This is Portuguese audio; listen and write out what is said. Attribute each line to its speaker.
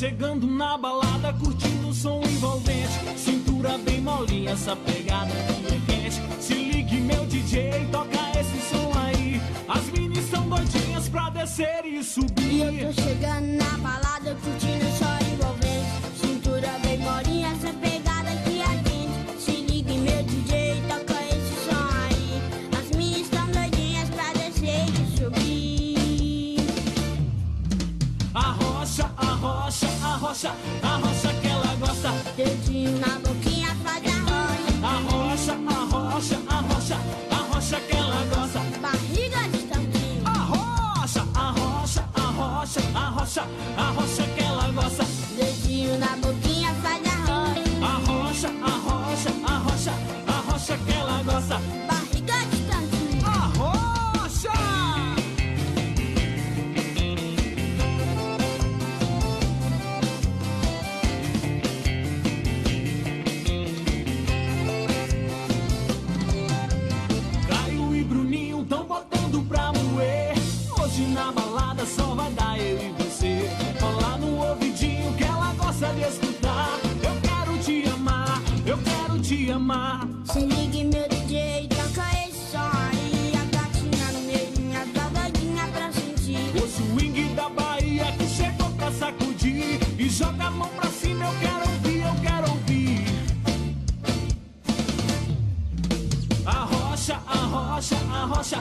Speaker 1: chegando na balada, curtindo o som envolvente. Cintura bem molinha, essa pegada aqui é quente. Se ligue meu DJ, toca esse som aí. As minis são doidinhas pra descer e subir.
Speaker 2: E eu tô chegando na balada, curtindo o som envolvente. Cintura bem molinha, essa pegada aqui é quente. Se ligue meu DJ, toca esse som aí. As minis são doidinhas pra descer e subir.
Speaker 1: Arrocha, arrocha, arrocha, arrocha que ela gosta.
Speaker 2: Dedinho na boquinha, faz arrocha.
Speaker 1: Arrocha, arrocha, arrocha, arrocha que ela gosta.
Speaker 2: Barriga de tanquinho.
Speaker 1: Arrocha, arrocha, arrocha, arrocha, arrocha que ela gosta.
Speaker 2: Dedinho na boquinha, faz arrocha.
Speaker 1: Arrocha, arrocha, arrocha, arrocha que ela gosta.
Speaker 2: Barriga de tanquinho.
Speaker 1: Arrocha! Caio e Bruninho tão botando pra moer. Hoje na balada só vai dar eu e você. Falar no ouvidinho que ela gosta de escutar. Eu quero te amar, eu quero te amar.
Speaker 2: Se ligue meu DJ, toca esse som aí. A gatinha no meio, tá doidinha pra sentir.
Speaker 1: O swing da Bahia que chegou pra sacudir. E joga a mão pra cima, eu quero ouvir, eu quero ouvir. Arrocha, arrocha, arrocha,